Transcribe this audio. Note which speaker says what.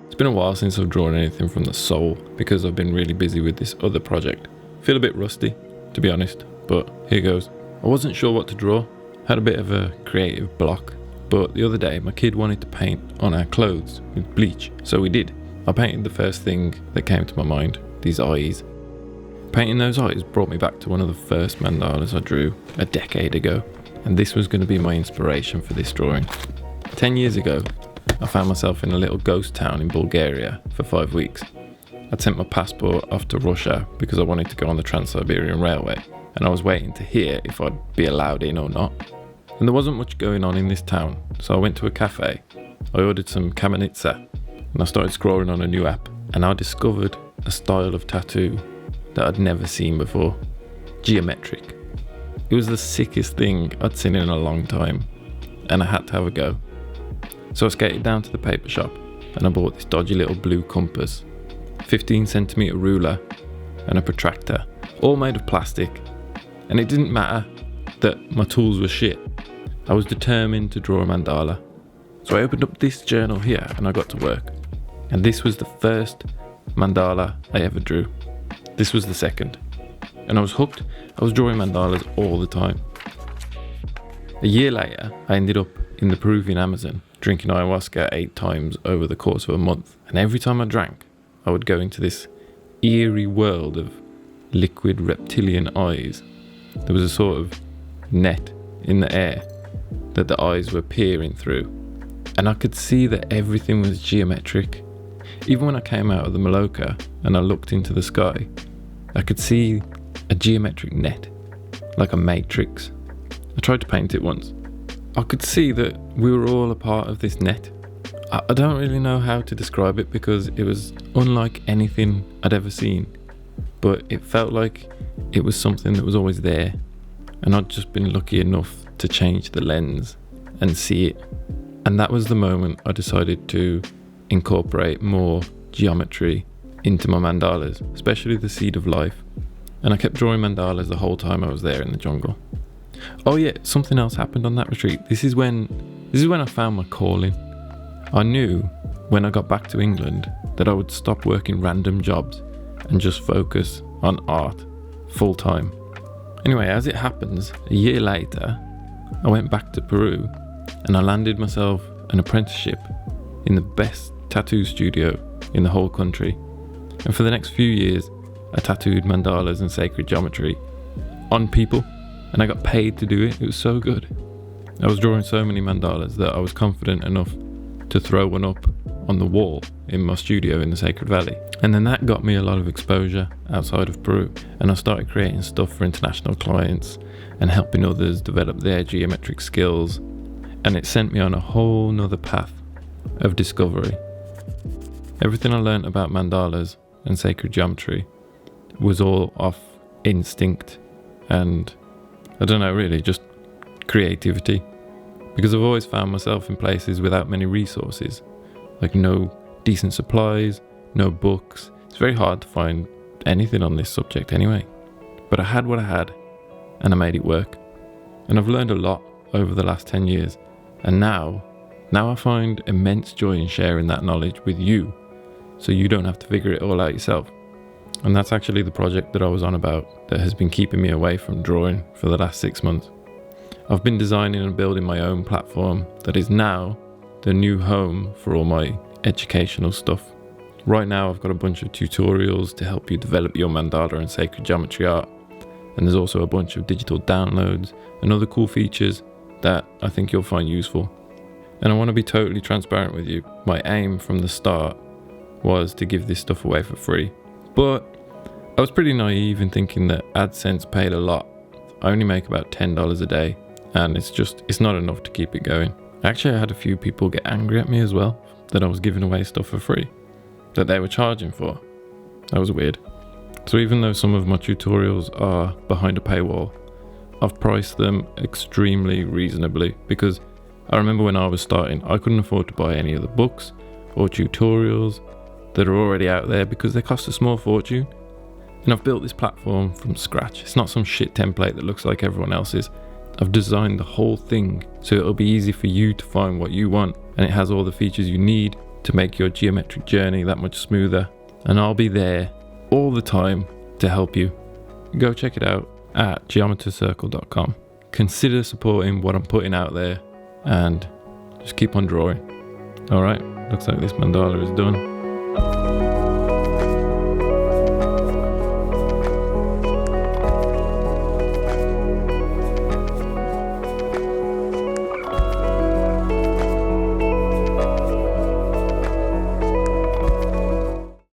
Speaker 1: It's been a while since I've drawn anything from the soul because I've been really busy with this other project. Feel a bit rusty, to be honest, but here goes. I wasn't sure what to draw, had a bit of a creative block, but the other day my kid wanted to paint on our clothes with bleach, so we did. I painted the first thing that came to my mind, these eyes. Painting those eyes brought me back to one of the first mandalas I drew a decade ago, and this was going to be my inspiration for this drawing. 10 years ago, I found myself in a little ghost town in Bulgaria for 5 weeks. I'd sent my passport off to Russia because I wanted to go on the Trans-Siberian Railway, and I was waiting to hear if I'd be allowed in or not. And there wasn't much going on in this town, so I went to a cafe. I ordered some kamenitsa, and I started scrolling on a new app, and I discovered a style of tattoo that I'd never seen before. Geometric. It was the sickest thing I'd seen in a long time, and I had to have a go. So I skated down to the paper shop and I bought this dodgy little blue compass, 15cm ruler and a protractor, all made of plastic. And it didn't matter that my tools were shit. I was determined to draw a mandala. So I opened up this journal here and I got to work. And this was the first mandala I ever drew. This was the second. And I was hooked. I was drawing mandalas all the time. A year later, I ended up in the Peruvian Amazon, drinking ayahuasca 8 times over the course of a month. And every time I drank, I would go into this eerie world of liquid reptilian eyes. There was a sort of net in the air that the eyes were peering through. And I could see that everything was geometric. Even when I came out of the Maloka and I looked into the sky, I could see a geometric net, like a matrix. I tried to paint it once. I could see that we were all a part of this net. I don't really know how to describe it because it was unlike anything I'd ever seen, but it felt like it was something that was always there, and I'd just been lucky enough to change the lens and see it. And that was the moment I decided to incorporate more geometry into my mandalas, especially the seed of life. And I kept drawing mandalas the whole time I was there in the jungle. Oh yeah, something else happened on that retreat. This is when I found my calling. I knew when I got back to England that I would stop working random jobs and just focus on art full time. Anyway, as it happens, a year later, I went back to Peru and I landed myself an apprenticeship in the best tattoo studio in the whole country. And for the next few years, I tattooed mandalas and sacred geometry on people. And I got paid to do it. It was so good. I was drawing so many mandalas that I was confident enough to throw one up on the wall in my studio in the Sacred Valley. And then that got me a lot of exposure outside of Peru. And I started creating stuff for international clients and helping others develop their geometric skills. And it sent me on a whole nother path of discovery. Everything I learned about mandalas and sacred geometry was all off instinct and I don't know, really, just creativity. Because I've always found myself in places without many resources, like no decent supplies, no books. It's very hard to find anything on this subject anyway. But I had what I had, and I made it work. And I've learned a lot over the last 10 years. And now I find immense joy in sharing that knowledge with you, so you don't have to figure it all out yourself. And that's actually the project that I was on about that has been keeping me away from drawing for the last 6 months. I've been designing and building my own platform that is now the new home for all my educational stuff. Right now I've got a bunch of tutorials to help you develop your mandala and sacred geometry art. And there's also a bunch of digital downloads and other cool features that I think you'll find useful. And I want to be totally transparent with you. My aim from the start was to give this stuff away for free. But I was pretty naive in thinking that AdSense paid a lot. I only make about $10 a day, and it's not enough to keep it going. Actually, I had a few people get angry at me as well, that I was giving away stuff for free, that they were charging for. That was weird. So even though some of my tutorials are behind a paywall, I've priced them extremely reasonably, because I remember when I was starting, I couldn't afford to buy any of the books or tutorials that are already out there because they cost a small fortune. And I've built this platform from scratch. It's not some shit template that looks like everyone else's. I've designed the whole thing so it'll be easy for you to find what you want, and it has all the features you need to make your geometric journey that much smoother. And I'll be there all the time to help you. Go check it out at geometercircle.com. Consider supporting what I'm putting out there and just keep on drawing. Alright, looks like this mandala is done.